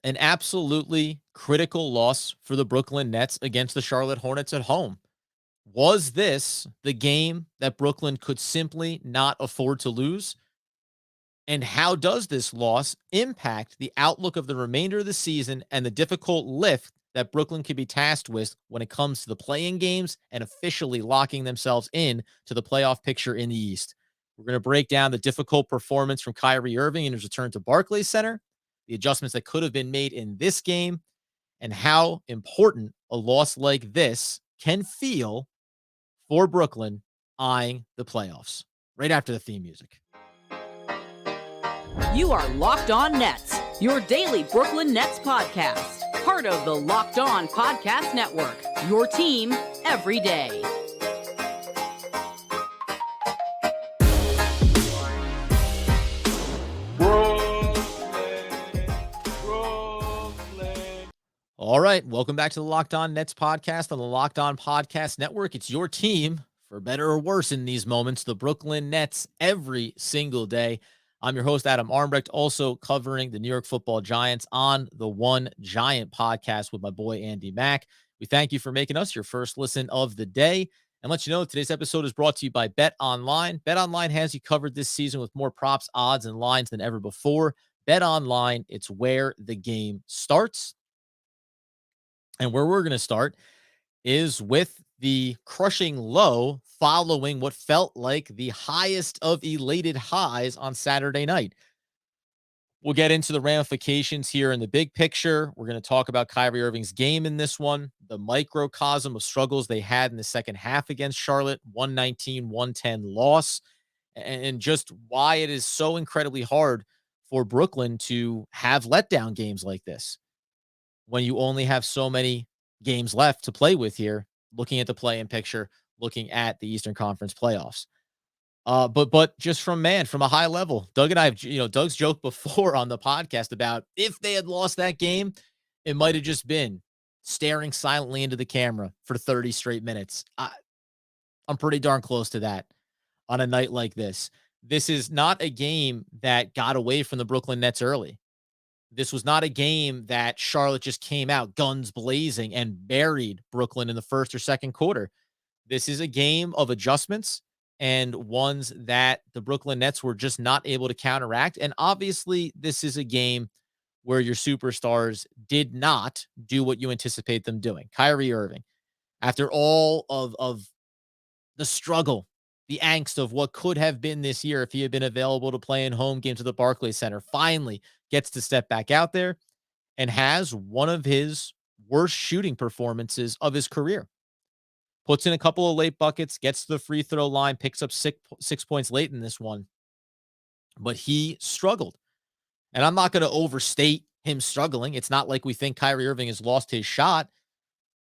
An absolutely critical loss for the Brooklyn Nets against the Charlotte Hornets at home. Was this the game that Brooklyn could simply not afford to lose? And how does this loss impact the outlook of the remainder of the season and the difficult lift that Brooklyn could be tasked with when it comes to the play-in games and officially locking themselves in to the playoff picture in the East? We're going to break down the difficult performance from Kyrie Irving in his return to Barclay Center, the adjustments that could have been made in this game, and how important a loss like this can feel for Brooklyn eyeing the playoffs. Right after the theme music. You are Locked On Nets, your daily Brooklyn Nets podcast. Part of the Locked On Podcast Network, your team every day. All right, welcome back to the Locked On Nets podcast on the Locked On Podcast Network. It's your team, for better or worse in these moments, the Brooklyn Nets every single day. I'm your host, Adam Armbrecht, also covering the New York Football Giants on the One Giant podcast with my boy, Andy Mack. We thank you for making us your first listen of the day and let you know today's episode is brought to you by Bet Online. Bet Online has you covered this season with more props, odds, and lines than ever before. Bet Online, it's where the game starts. And where we're going to start is with the crushing low following what felt like the highest of elated highs on Saturday night. We'll get into the ramifications here in the big picture. We're going to talk about Kyrie Irving's game in this one, the microcosm of struggles they had in the second half against Charlotte, 119-110 loss, and just why it is so incredibly hard for Brooklyn to have letdown games like this when you only have so many games left to play with here, looking at the play-in picture, looking at the Eastern Conference playoffs. But just from a high level, Doug and I have, Doug's joked before on the podcast about if they had lost that game, it might have just been staring silently into the camera for 30 straight minutes. I'm pretty darn close to that on a night like this. This is not a game that got away from the Brooklyn Nets early. This was not a game that Charlotte just came out guns blazing and buried Brooklyn in the first or second quarter. This is a game of adjustments and ones that the Brooklyn Nets were just not able to counteract. And obviously, this is a game where your superstars did not do what you anticipate them doing. Kyrie Irving, after all of the struggle, the angst of what could have been this year if he had been available to play in home games at the Barclay Center, finally gets to step back out there and has one of his worst shooting performances of his career. Puts in a couple of late buckets, gets to the free throw line, picks up 6 points late in this one. But he struggled. And I'm not going to overstate him struggling. It's not like we think Kyrie Irving has lost his shot.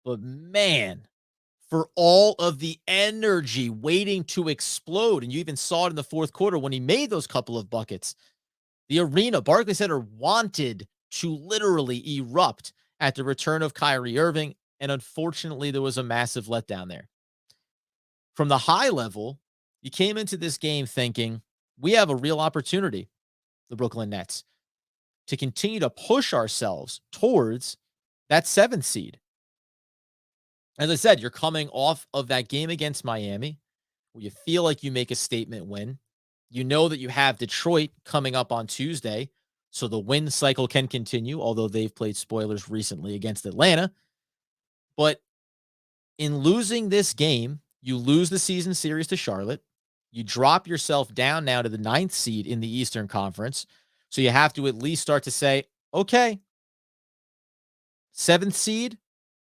But man, for all of the energy waiting to explode, and you even saw it in the fourth quarter when he made those couple of buckets, the arena, Barclays Center, wanted to literally erupt at the return of Kyrie Irving, and unfortunately, there was a massive letdown there. From the high level, you came into this game thinking, we have a real opportunity, the Brooklyn Nets, to continue to push ourselves towards that 7th seed. As I said, you're coming off of that game against Miami, where you feel like you make a statement win. You know that you have Detroit coming up on Tuesday, so the win cycle can continue, although they've played spoilers recently against Atlanta. But in losing this game, you lose the season series to Charlotte. You drop yourself down now to the 9th seed in the Eastern Conference. So you have to at least start to say, okay, 7th seed,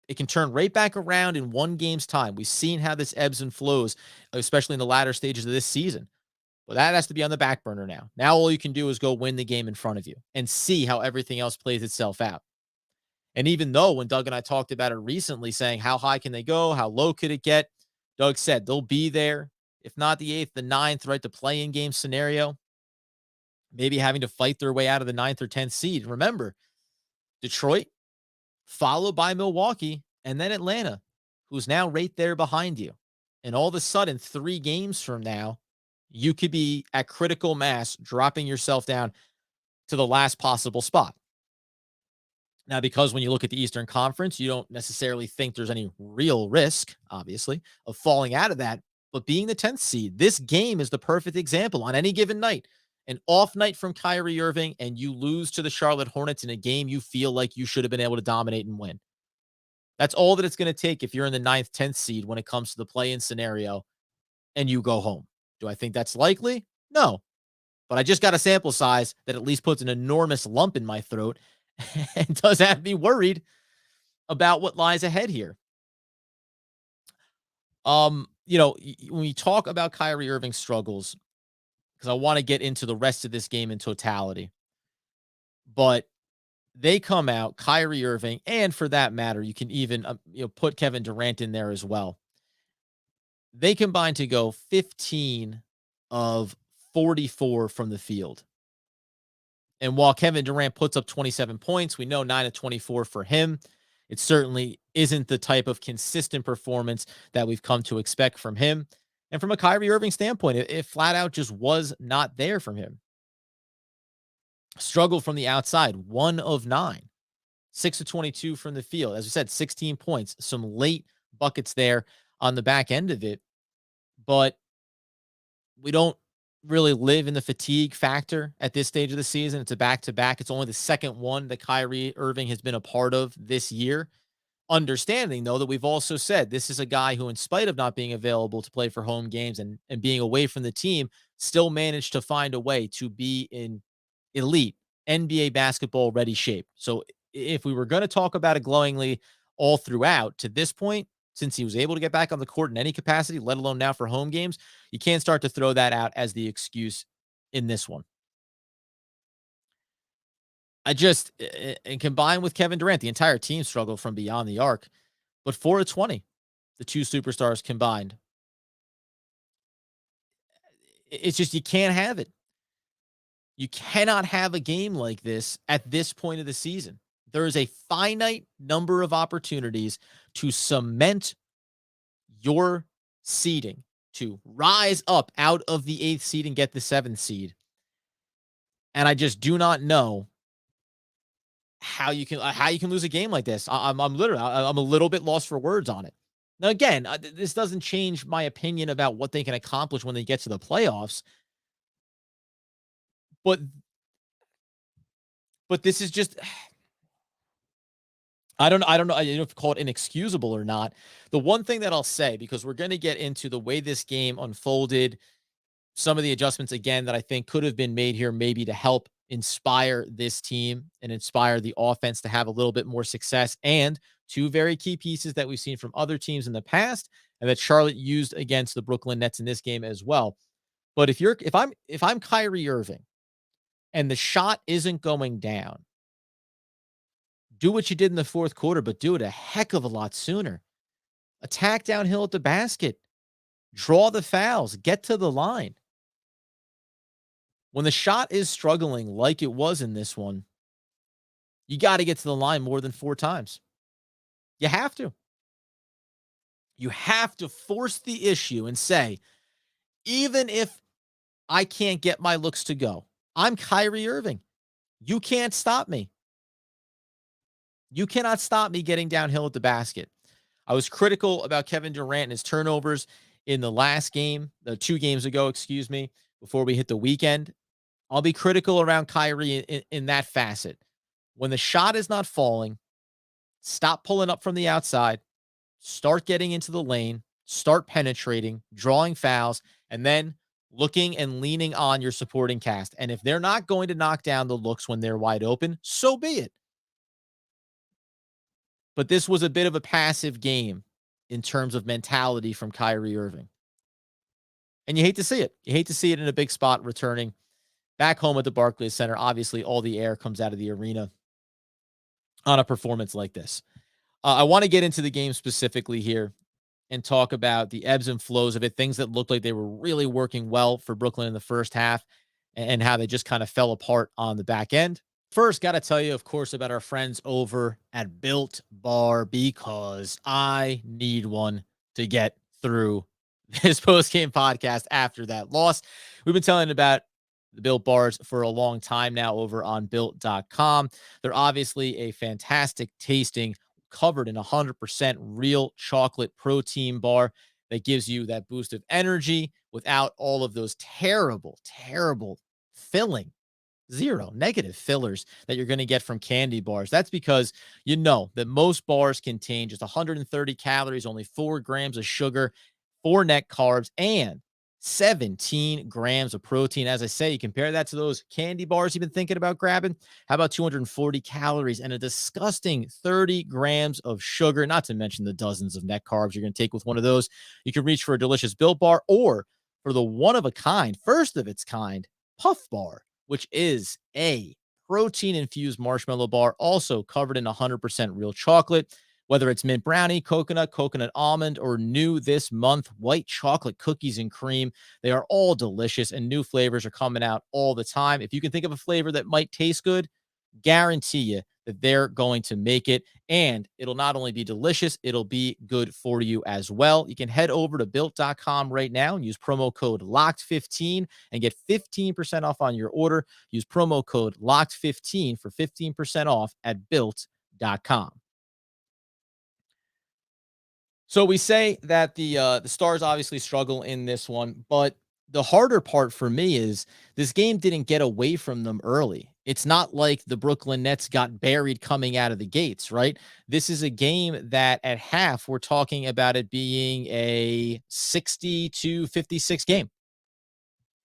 it can turn right back around in one game's time. We've seen how this ebbs and flows, especially in the latter stages of this season. But that has to be on the back burner now. Now all you can do is go win the game in front of you and see how everything else plays itself out. And even though when Doug and I talked about it recently, saying how high can they go, how low could it get, Doug said they'll be there. If not the 8th, the 9th, right? The play-in game scenario, maybe having to fight their way out of the 9th or 10th seed. Remember, Detroit, followed by Milwaukee, and then Atlanta, who's now right there behind you. And all of a sudden, 3 games from now, you could be at critical mass, dropping yourself down to the last possible spot. Now, because when you look at the Eastern Conference, you don't necessarily think there's any real risk, obviously, of falling out of that. But being the 10th seed, this game is the perfect example on any given night. An off night from Kyrie Irving, and you lose to the Charlotte Hornets in a game you feel like you should have been able to dominate and win. That's all that it's going to take if you're in the 9th, 10th seed when it comes to the play-in scenario and you go home. Do I think that's likely? No. But I just got a sample size that at least puts an enormous lump in my throat and does have me worried about what lies ahead here. When we talk about Kyrie Irving's struggles, because I want to get into the rest of this game in totality, but they come out, Kyrie Irving, and for that matter, you can even put Kevin Durant in there as well. They combine to go 15 of 44 from the field. And while Kevin Durant puts up 27 points, we know 9 of 24 for him. It certainly isn't the type of consistent performance that we've come to expect from him. And from a Kyrie Irving standpoint, it flat out just was not there from him. Struggled from the outside, 1 of 9, 6 of 22 from the field. As we said, 16 points, some late buckets there on the back end of it. But we don't really live in the fatigue factor at this stage of the season. It's a back-to-back. It's only the second one that Kyrie Irving has been a part of this year. Understanding, though, that we've also said this is a guy who, in spite of not being available to play for home games and being away from the team, still managed to find a way to be in elite NBA basketball ready shape. So if we were going to talk about it glowingly all throughout to this point, since he was able to get back on the court in any capacity, let alone now for home games, you can't start to throw that out as the excuse in this one. And combined with Kevin Durant, the entire team struggled from beyond the arc, but 4 of 20, the two superstars combined. It's just, you can't have it. You cannot have a game like this at this point of the season. There is a finite number of opportunities to cement your seeding, to rise up out of the 8th seed and get the 7th seed. And I just do not know how you can lose a game like this. I'm a little bit lost for words on it. Now, again, this doesn't change my opinion about what they can accomplish when they get to the playoffs. But this is just, I don't know. I don't know if you call it inexcusable or not. The one thing that I'll say, because we're going to get into the way this game unfolded, some of the adjustments again that I think could have been made here, maybe to help inspire this team and inspire the offense to have a little bit more success, and two very key pieces that we've seen from other teams in the past and that Charlotte used against the Brooklyn Nets in this game as well. But if I'm Kyrie Irving and the shot isn't going down, do what you did in the fourth quarter, but do it a heck of a lot sooner. Attack downhill at the basket. Draw the fouls. Get to the line. When the shot is struggling like it was in this one, you got to get to the line more than 4 times. You have to. You have to force the issue and say, even if I can't get my looks to go, I'm Kyrie Irving. You can't stop me. You cannot stop me getting downhill at the basket. I was critical about Kevin Durant and his turnovers in the last game, the 2 games ago, before we hit the weekend. I'll be critical around Kyrie in that facet. When the shot is not falling, stop pulling up from the outside, start getting into the lane, start penetrating, drawing fouls, and then looking and leaning on your supporting cast. And if they're not going to knock down the looks when they're wide open, so be it. But this was a bit of a passive game in terms of mentality from Kyrie Irving. And you hate to see it. You hate to see it in a big spot returning back home at the Barclay Center. Obviously, all the air comes out of the arena on a performance like this. I want to get into the game specifically here and talk about the ebbs and flows of it, things that looked like they were really working well for Brooklyn in the first half and how they just kind of fell apart on the back end. First, got to tell you, of course, about our friends over at Built Bar, because I need one to get through this post-game podcast after that loss. We've been telling about the Built Bars for a long time now over on built.com. They're obviously a fantastic tasting, covered in 100% real chocolate protein bar that gives you that boost of energy without all of those terrible, terrible filling, zero negative fillers that you're going to get from candy bars. That's because you know that most bars contain just 130 calories, only 4 grams of sugar, 4 net carbs, and 17 grams of protein. As I say, you compare that to those candy bars you've been thinking about grabbing. How about 240 calories and a disgusting 30 grams of sugar, not to mention the dozens of net carbs you're going to take with one of those. You can reach for a delicious Built Bar or for the one of a kind, first of its kind, Puff Bar, which is a protein infused marshmallow bar, also covered in 100% real chocolate. Whether it's mint brownie, coconut almond, or new this month, white chocolate cookies and cream, they are all delicious and new flavors are coming out all the time. If you can think of a flavor that might taste good, guarantee you that they're going to make it. And it'll not only be delicious, it'll be good for you as well. You can head over to built.com right now and use promo code LOCKED15 and get 15% off on your order. Use promo code LOCKED15 for 15% off at built.com. So we say that the Stars obviously struggle in this one, but the harder part for me is this game didn't get away from them early. It's not like the Brooklyn Nets got buried coming out of the gates, right? This is a game that at half we're talking about it being a 60-56 game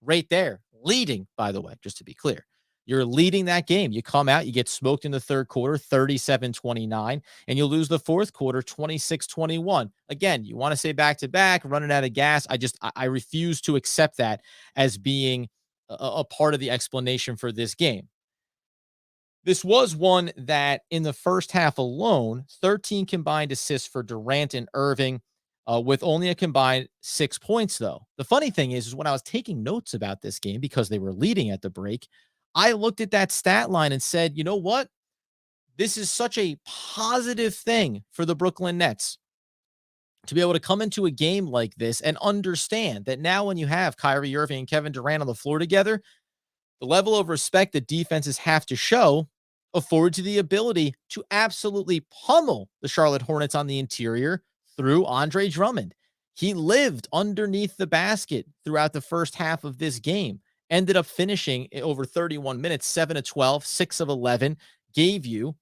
right there, leading, by the way, just to be clear. You're leading that game. You come out, you get smoked in the third quarter, 37-29, and you lose the fourth quarter, 26-21. Again, you want to say back to back, running out of gas. I refuse to accept that as being a part of the explanation for this game. This was one that in the first half alone, 13 combined assists for Durant and Irving, with only a combined 6 points, though. The funny thing is when I was taking notes about this game because they were leading at the break, I looked at that stat line and said, you know what? This is such a positive thing for the Brooklyn Nets to be able to come into a game like this and understand that now when you have Kyrie Irving and Kevin Durant on the floor together, the level of respect that defenses have to show affords you the ability to absolutely pummel the Charlotte Hornets on the interior through Andre Drummond. He lived underneath the basket throughout the first half of this game, ended up finishing over 31 minutes, 7 of 12, 6 of 11, gave you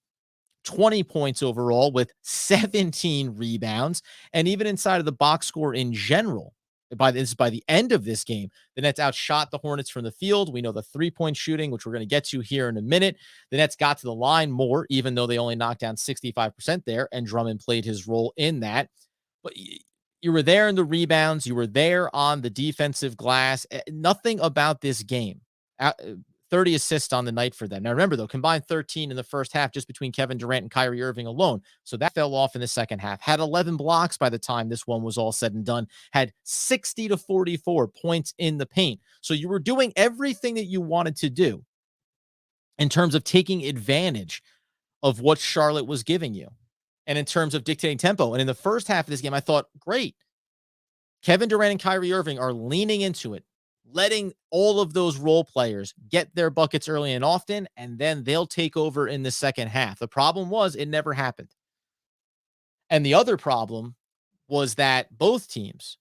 20 points overall with 17 rebounds. And even inside of the box score in general, by the end of this game, the Nets outshot the Hornets from the field. We know the 3-point shooting, which we're going to get to here in a minute. The Nets got to the line more, even though they only knocked down 65% there, and Drummond played his role in that. But you were there in the rebounds. You were there on the defensive glass. Nothing about this game. 30 assists on the night for them. Now, remember, though, combined 13 in the first half just between Kevin Durant and Kyrie Irving alone. So that fell off in the second half. Had 11 blocks by the time this one was all said and done. Had 60-44 points in the paint. So you were doing everything that you wanted to do in terms of taking advantage of what Charlotte was giving you and in terms of dictating tempo. And in the first half of this game, I thought, great. Kevin Durant and Kyrie Irving are leaning into it, letting all of those role players get their buckets early and often, and then they'll take over in the second half. The problem was it never happened. And the other problem was that both teams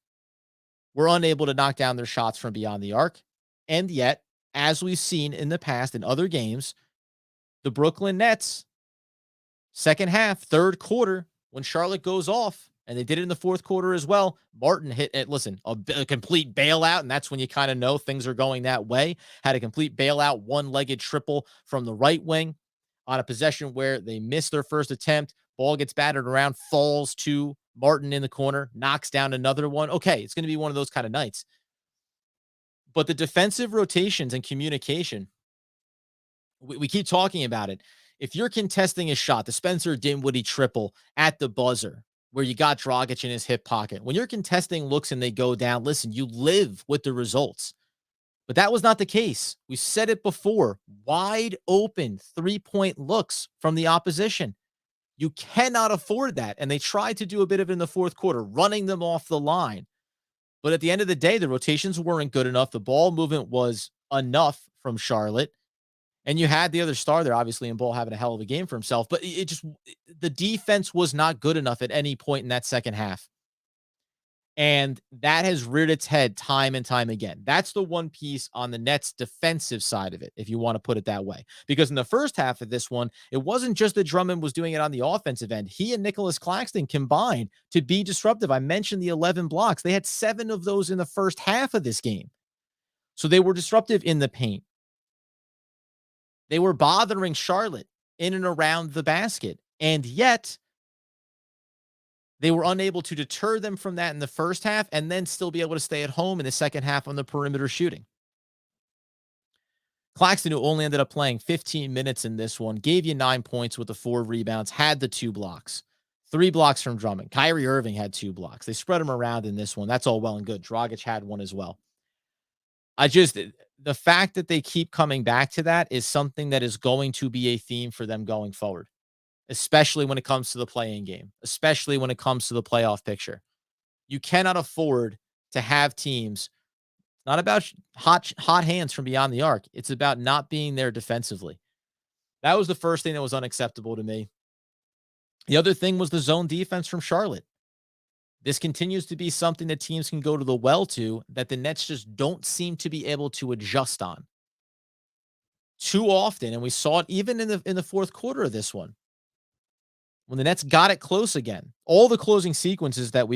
were unable to knock down their shots from beyond the arc. And yet, as we've seen in the past in other games, the Brooklyn Nets, second half, third quarter, when Charlotte goes off, and they did it in the fourth quarter as well. Martin hit it. Listen, a complete bailout, and that's when you kind of know things are going that way. Had a complete bailout, one-legged triple from the right wing on a possession where they missed their first attempt. Ball gets battered around, falls to Martin in the corner, knocks down another one. Okay, it's going to be one of those kind of nights. But the defensive rotations and communication, we keep talking about it. If you're contesting a shot, the Spencer Dinwiddie triple at the buzzer, where you got Dragic in his hip pocket. When you're contesting looks and they go down, listen, you live with the results. But that was not the case. We said it before. Wide open 3-point looks from the opposition. You cannot afford that. And they tried to do a bit of it in the fourth quarter, running them off the line. But at the end of the day, the rotations weren't good enough. The ball movement was enough from Charlotte. And you had the other star there, obviously, in Ball having a hell of a game for himself. But the defense was not good enough at any point in that second half. And that has reared its head time and time again. That's the one piece on the Nets defensive side of it, if you want to put it that way. Because in the first half of this one, it wasn't just that Drummond was doing it on the offensive end. He and Nicholas Claxton combined to be disruptive. I mentioned the 11 blocks. They had 7 of those in the first half of this game. So they were disruptive in the paint. They were bothering Charlotte in and around the basket. And yet, they were unable to deter them from that in the first half and then still be able to stay at home in the second half on the perimeter shooting. Claxton, who only ended up playing 15 minutes in this one, gave you 9 points with the 4 rebounds, had the 2 blocks. 3 blocks from Drummond. Kyrie Irving had 2 blocks. They spread him around in this one. That's all well and good. Dragic had one as well. The fact that they keep coming back to that is something that is going to be a theme for them going forward, especially when it comes to the play-in game, especially when it comes to the playoff picture. You cannot afford to have teams, not about hot hands from beyond the arc. It's about not being there defensively. That was the first thing that was unacceptable to me. The other thing was the zone defense from Charlotte. This continues to be something that teams can go to the well to that the Nets just don't seem to be able to adjust on too often. And we saw it even in the fourth quarter of this one, when the Nets got it close again. All the closing sequences that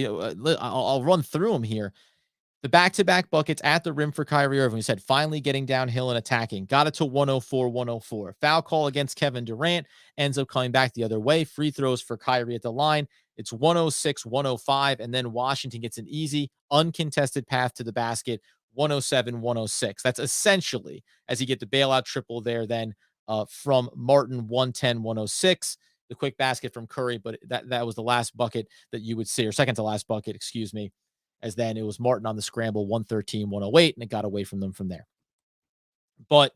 I'll run through them here. The back-to-back buckets at the rim for Kyrie Irving. We said finally getting downhill and attacking. Got it to 104-104. Foul call against Kevin Durant. Ends up coming back the other way. Free throws for Kyrie at the line. It's 106-105. And then Washington gets an easy, uncontested path to the basket. 107-106. That's essentially, as you get the bailout triple there then from Martin, 110-106. The quick basket from Curry, but that was the last bucket that you would see, or second to last bucket, excuse me, as then it was Martin on the scramble, 113-108, and it got away from them from there. But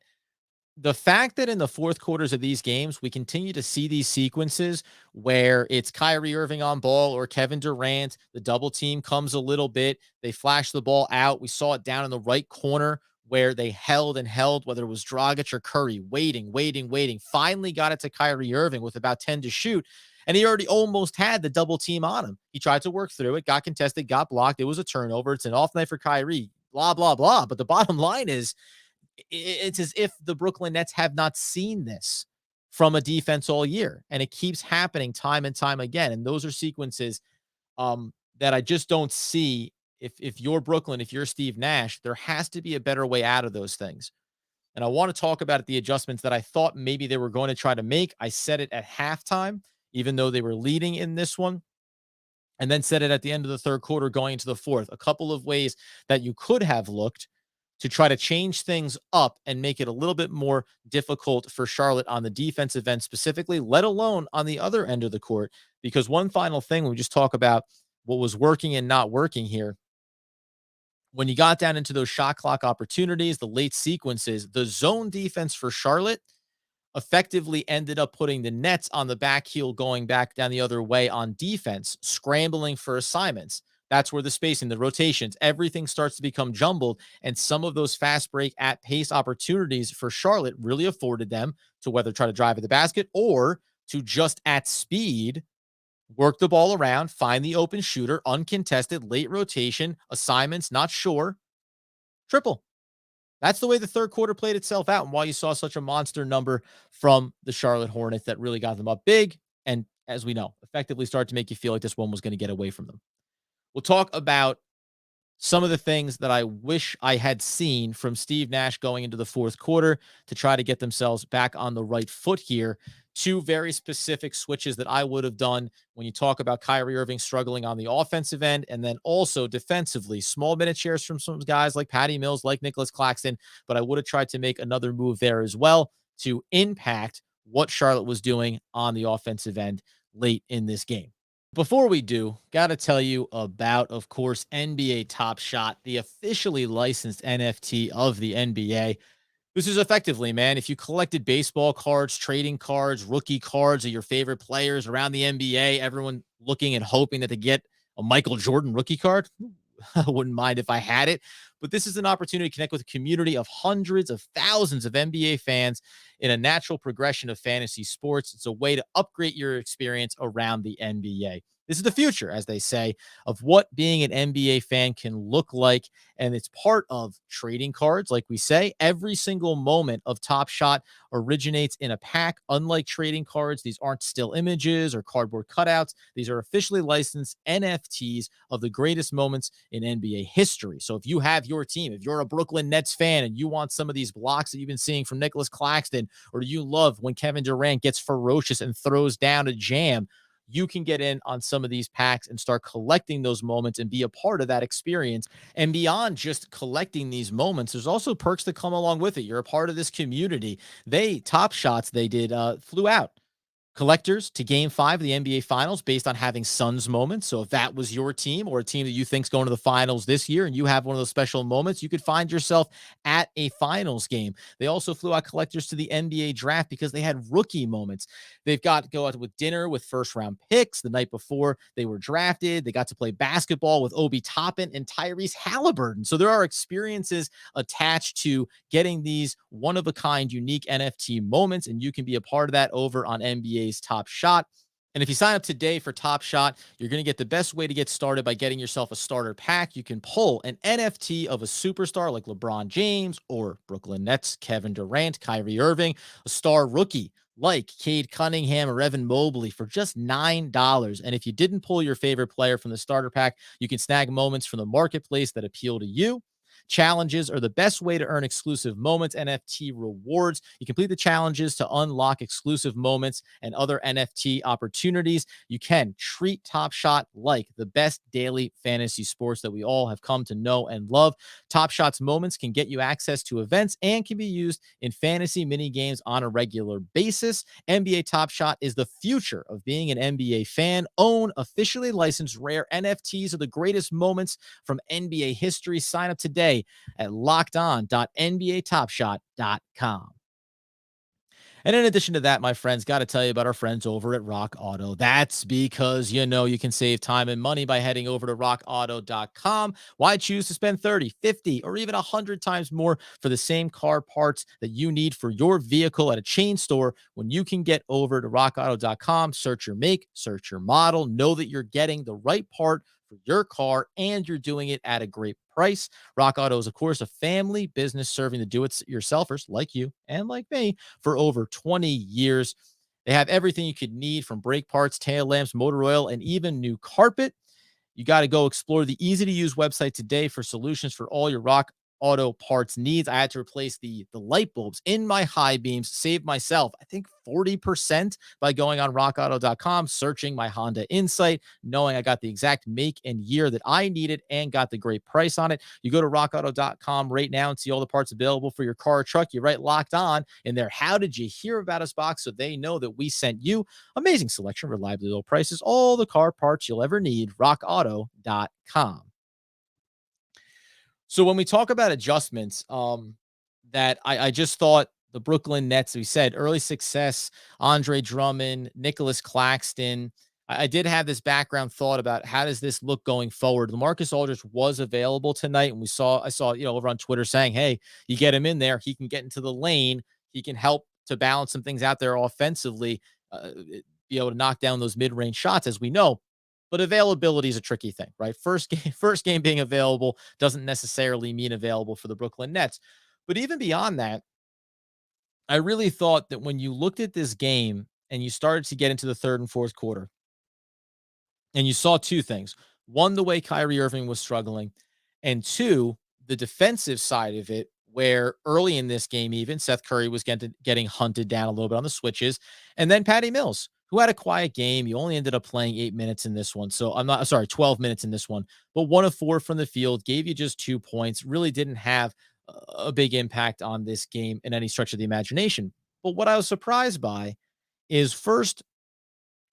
the fact that in the fourth quarters of these games, we continue to see these sequences where it's Kyrie Irving on ball or Kevin Durant, the double team comes a little bit, they flash the ball out. We saw it down in the right corner where they held, whether it was Dragic or Curry, waiting, finally got it to Kyrie Irving with about 10 to shoot. And he already almost had the double team on him. He tried to work through it, got contested, got blocked. It was a turnover. It's an off night for Kyrie, blah, blah, blah. But the bottom line is it's as if the Brooklyn Nets have not seen this from a defense all year. And it keeps happening time and time again. And those are sequences that I just don't see. If you're Brooklyn, if you're Steve Nash, there has to be a better way out of those things. And I want to talk about the adjustments that I thought maybe they were going to try to make. I said it at halftime, even though they were leading in this one, and then said it at the end of the third quarter going into the fourth. A couple of ways that you could have looked to try to change things up and make it a little bit more difficult for Charlotte on the defensive end specifically, let alone on the other end of the court. Because one final thing, when we just talk about what was working and not working here, when you got down into those shot clock opportunities, the late sequences, the zone defense for Charlotte effectively ended up putting the Nets on the back heel going back down the other way on defense, scrambling for assignments. That's where the spacing, the rotations, everything starts to become jumbled. And some of those fast break at pace opportunities for Charlotte really afforded them to whether try to drive at the basket or to just at speed work the ball around, find the open shooter, uncontested, late rotation, assignments, not sure, triple. That's the way the third quarter played itself out, and why you saw such a monster number from the Charlotte Hornets that really got them up big, and as we know, effectively started to make you feel like this one was going to get away from them. We'll talk about some of the things that I wish I had seen from Steve Nash going into the fourth quarter to try to get themselves back on the right foot here. 2 very specific switches that I would have done when you talk about Kyrie Irving struggling on the offensive end, and then also defensively, small minute shares from some guys like Patty Mills, like Nicholas Claxton, but I would have tried to make another move there as well to impact what Charlotte was doing on the offensive end late in this game. Before we do, got to tell you about, of course, NBA Top Shot, the officially licensed NFT of the NBA. This is effectively, man, if you collected baseball cards, trading cards, rookie cards of your favorite players around the NBA, everyone looking and hoping that they get a Michael Jordan rookie card. I wouldn't mind if I had it. But this is an opportunity to connect with a community of hundreds of thousands of NBA fans in a natural progression of fantasy sports. It's a way to upgrade your experience around the NBA. This is the future, as they say, of what being an NBA fan can look like. And it's part of trading cards, like we say. Every single moment of Top Shot originates in a pack. Unlike trading cards, these aren't still images or cardboard cutouts. These are officially licensed NFTs of the greatest moments in NBA history. So if you have your team, if you're a Brooklyn Nets fan and you want some of these blocks that you've been seeing from Nicholas Claxton, or you love when Kevin Durant gets ferocious and throws down a jam, you can get in on some of these packs and start collecting those moments and be a part of that experience. And beyond just collecting these moments, there's also perks that come along with it. You're a part of this community. Top Shots, they did flew out collectors to game 5 of the NBA finals based on having Suns moments. So if that was your team or a team that you think's going to the finals this year and you have one of those special moments, you could find yourself at a finals game. They also flew out collectors to the NBA draft because they had rookie moments. They've got to go out with dinner with first round picks the night before they were drafted. They got to play basketball with Obi Toppin and Tyrese Halliburton. So there are experiences attached to getting these one of a kind, unique NFT moments, and you can be a part of that over on NBA's Top Shot. And if you sign up today for Top Shot, you're going to get the best way to get started by getting yourself a starter pack. You can pull an NFT of a superstar like LeBron James or Brooklyn Nets Kevin Durant, Kyrie Irving, a star rookie like Cade Cunningham or Evan Mobley for just $9. And if you didn't pull your favorite player from the starter pack, you can snag moments from the marketplace that appeal to you. Challenges are the best way to earn exclusive moments, NFT rewards. You complete the challenges to unlock exclusive moments and other NFT opportunities. You can treat Top Shot like the best daily fantasy sports that we all have come to know and love. Top Shot's moments can get you access to events and can be used in fantasy mini games on a regular basis. NBA Top Shot is the future of being an NBA fan. Own officially licensed rare NFTs of the greatest moments from NBA history. Sign up today at lockedon.nbatopshot.com. And in addition to that, my friends, got to tell you about our friends over at Rock Auto. That's because, you can save time and money by heading over to rockauto.com. Why choose to spend 30, 50, or even 100 times more for the same car parts that you need for your vehicle at a chain store when you can get over to rockauto.com, search your make, search your model, know that you're getting the right part for your car and you're doing it at a great price. Rock Auto is, of course, a family business serving the do-it-yourselfers like you and like me for over 20 years. They have everything you could need from brake parts, tail lamps, motor oil, and even new carpet. You got to go explore the easy-to-use website today for solutions for all your Rock Auto parts needs. I had to replace the light bulbs in my high beams, save myself, I think 40% by going on rockauto.com, searching my Honda Insight, knowing I got the exact make and year that I needed and got the great price on it. You go to rockauto.com right now and see all the parts available for your car or truck. You write Locked On in there. How did you hear about us box so they know that we sent you? Amazing selection, reliably low prices, all the car parts you'll ever need. rockauto.com. So when we talk about adjustments, that I just thought the Brooklyn Nets, we said early success, Andre Drummond, Nicholas Claxton. I did have this background thought about how does this look going forward. LaMarcus Aldridge was available tonight, and I saw over on Twitter saying, hey, you get him in there, he can get into the lane, he can help to balance some things out there offensively, be able to knock down those mid-range shots, as we know. But availability is a tricky thing, right? First game being available doesn't necessarily mean available for the Brooklyn Nets. But even beyond that, I really thought that when you looked at this game and you started to get into the third and fourth quarter, and you saw two things. One, the way Kyrie Irving was struggling, and two, the defensive side of it, where early in this game, even Seth Curry was getting hunted down a little bit on the switches. And then Patty Mills, who had a quiet game. You only ended up playing 8 minutes in this one. So 12 minutes in this one, but 1 of 4 from the field, gave you just 2 points, really didn't have a big impact on this game in any stretch of the imagination. But what I was surprised by is first,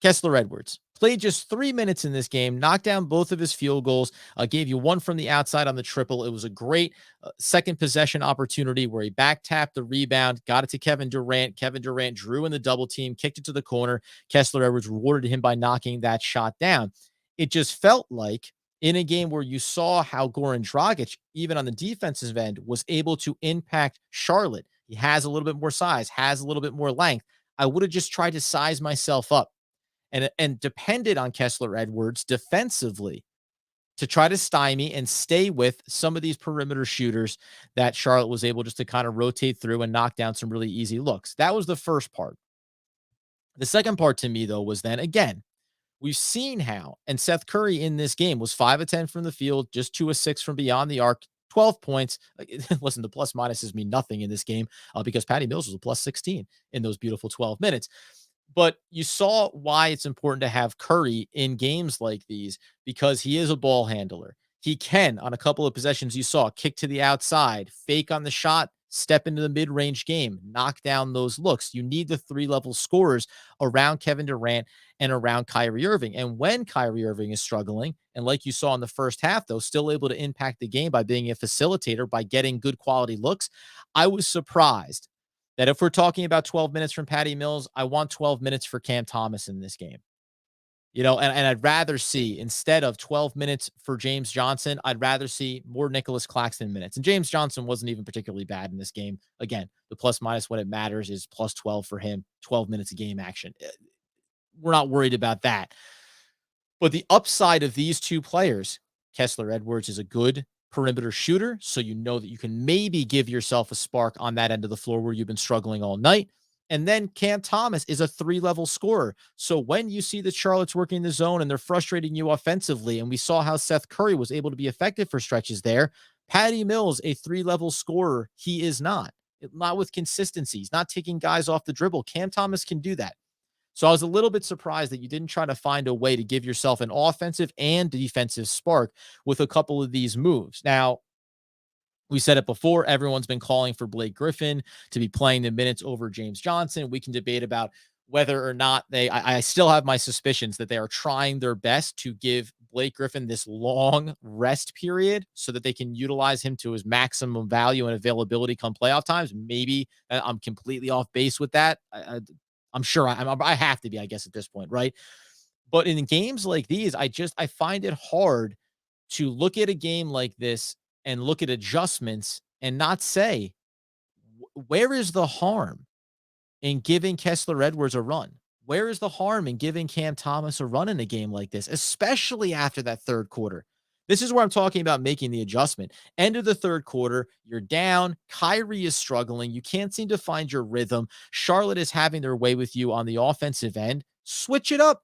Kessler Edwards played just 3 minutes in this game, knocked down both of his field goals, gave you one from the outside on the triple. It was a great second possession opportunity where he back tapped the rebound, got it to Kevin Durant. Kevin Durant drew in the double team, kicked it to the corner. Kessler Edwards rewarded him by knocking that shot down. It just felt like in a game where you saw how Goran Dragic, even on the defensive end, was able to impact Charlotte. He has a little bit more size, has a little bit more length. I would have just tried to size myself up and depended on Kessler Edwards defensively to try to stymie and stay with some of these perimeter shooters that Charlotte was able just to kind of rotate through and knock down some really easy looks. That was the first part. The second part to me, though, was then again, we've seen how, and Seth Curry in this game was 5 of 10 from the field, just 2 of 6 from beyond the arc, 12 points. Listen, the plus minuses mean nothing in this game because Patty Mills was a plus 16 in those beautiful 12 minutes. But you saw why it's important to have Curry in games like these because he is a ball handler. He can, on a couple of possessions you saw, kick to the outside, fake on the shot, step into the mid-range game, knock down those looks. You need the three-level scorers around Kevin Durant and around Kyrie Irving. And when Kyrie Irving is struggling, and like you saw in the first half, though, still able to impact the game by being a facilitator, by getting good quality looks, I was surprised that if we're talking about 12 minutes from Patty Mills, I want 12 minutes for Cam Thomas in this game. And I'd rather see, instead of 12 minutes for James Johnson, I'd rather see more Nicholas Claxton minutes. And James Johnson wasn't even particularly bad in this game. Again, the plus minus when it matters is plus 12 for him, 12 minutes of game action. We're not worried about that. But the upside of these two players, Kessler Edwards is a good perimeter shooter, so you know that you can maybe give yourself a spark on that end of the floor where you've been struggling all night. And then Cam Thomas is a three-level scorer. So when you see the Charlotte's working the zone and they're frustrating you offensively, and we saw how Seth Curry was able to be effective for stretches there, Patty Mills, a three-level scorer, he is not with consistency. He's not taking guys off the dribble. Cam Thomas can do that. So I was a little bit surprised that you didn't try to find a way to give yourself an offensive and defensive spark with a couple of these moves. Now, we said it before, everyone's been calling for Blake Griffin to be playing the minutes over James Johnson. We can debate about whether or not I still have my suspicions that they are trying their best to give Blake Griffin this long rest period so that they can utilize him to his maximum value and availability come playoff times. Maybe I'm completely off base with that. I'm sure I have to be, I guess, at this point, right? But in games like these, I find it hard to look at a game like this and look at adjustments and not say, where is the harm in giving Kessler Edwards a run? Where is the harm in giving Cam Thomas a run in a game like this, especially after that third quarter? This is where I'm talking about making the adjustment. End of the third quarter, you're down. Kyrie is struggling. You can't seem to find your rhythm. Charlotte is having their way with you on the offensive end. Switch it up.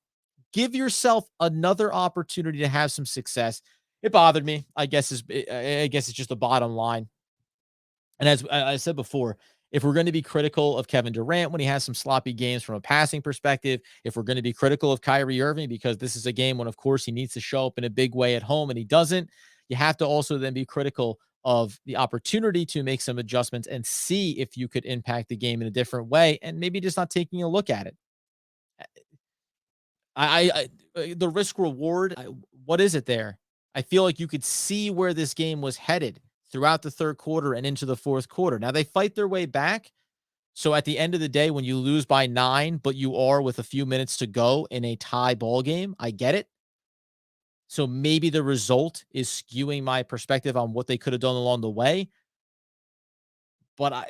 Give yourself another opportunity to have some success. It bothered me. I guess it's just the bottom line. And as I said before, if we're going to be critical of Kevin Durant when he has some sloppy games from a passing perspective, if we're going to be critical of Kyrie Irving because this is a game when, of course, he needs to show up in a big way at home and he doesn't, you have to also then be critical of the opportunity to make some adjustments and see if you could impact the game in a different way and maybe just not taking a look at it. The risk reward, what is it there? I feel like you could see where this game was headed throughout the third quarter and into the fourth quarter. Now they fight their way back. So at the end of the day, when you lose by 9, but you are with a few minutes to go in a tie ball game, I get it. So maybe the result is skewing my perspective on what they could have done along the way. But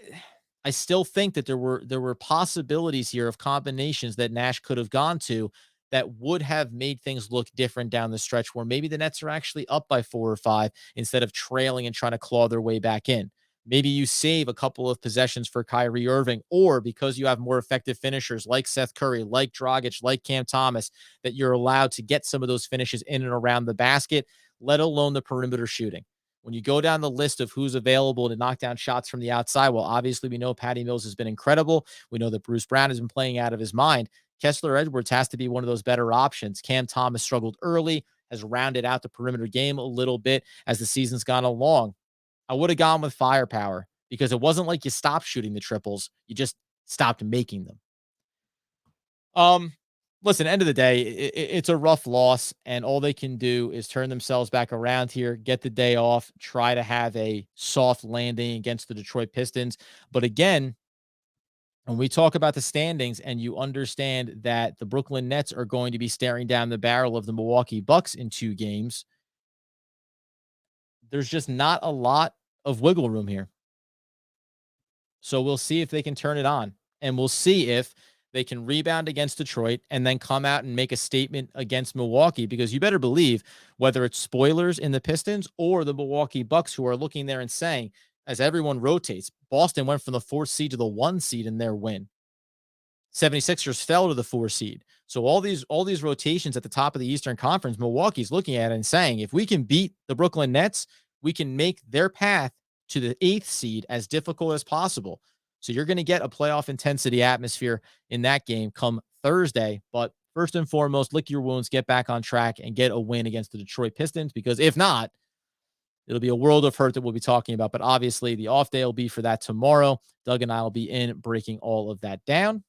I still think that there were possibilities here of combinations that Nash could have gone to that would have made things look different down the stretch where maybe the Nets are actually up by 4 or 5 instead of trailing and trying to claw their way back in. Maybe you save a couple of possessions for Kyrie Irving, or because you have more effective finishers like Seth Curry, like Dragic, like Cam Thomas, that you're allowed to get some of those finishes in and around the basket, let alone the perimeter shooting. When you go down the list of who's available to knock down shots from the outside, well, obviously we know Patty Mills has been incredible. We know that Bruce Brown has been playing out of his mind. Kessler Edwards has to be one of those better options. Cam Thomas struggled early, has rounded out the perimeter game a little bit as the season's gone along. I would have gone with firepower because it wasn't like you stopped shooting the triples. You just stopped making them. Listen, end of the day, it's a rough loss, and all they can do is turn themselves back around here, get the day off, try to have a soft landing against the Detroit Pistons. But again, when we talk about the standings and you understand that the Brooklyn Nets are going to be staring down the barrel of the Milwaukee Bucks in 2 games, there's just not a lot of wiggle room here. So we'll see if they can turn it on, and we'll see if they can rebound against Detroit and then come out and make a statement against Milwaukee, because you better believe, whether it's spoilers in the Pistons or the Milwaukee Bucks, who are looking there and saying, as everyone rotates, Boston went from the 4th seed to the 1 seed in their win. 76ers fell to the 4 seed. So all these rotations at the top of the Eastern Conference, Milwaukee's looking at it and saying, if we can beat the Brooklyn Nets, we can make their path to the 8th seed as difficult as possible. So you're going to get a playoff intensity atmosphere in that game come Thursday. But first and foremost, lick your wounds, get back on track, and get a win against the Detroit Pistons, because if not, it'll be a world of hurt that we'll be talking about. But obviously, the off day will be for that tomorrow. Doug and I will be in breaking all of that down.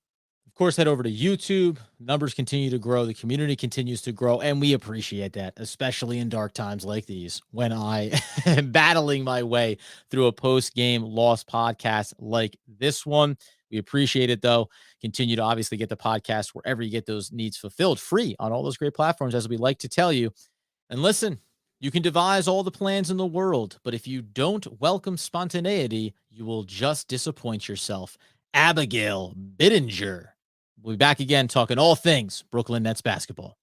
Of course, head over to YouTube. Numbers continue to grow. The community continues to grow, and we appreciate that, especially in dark times like these, when I am battling my way through a post-game loss podcast like this one. We appreciate it, though. Continue to obviously get the podcast wherever you get those needs fulfilled, free on all those great platforms, as we like to tell you. And listen, you can devise all the plans in the world, but if you don't welcome spontaneity, you will just disappoint yourself. Abigail Bittinger. We'll be back again talking all things Brooklyn Nets basketball.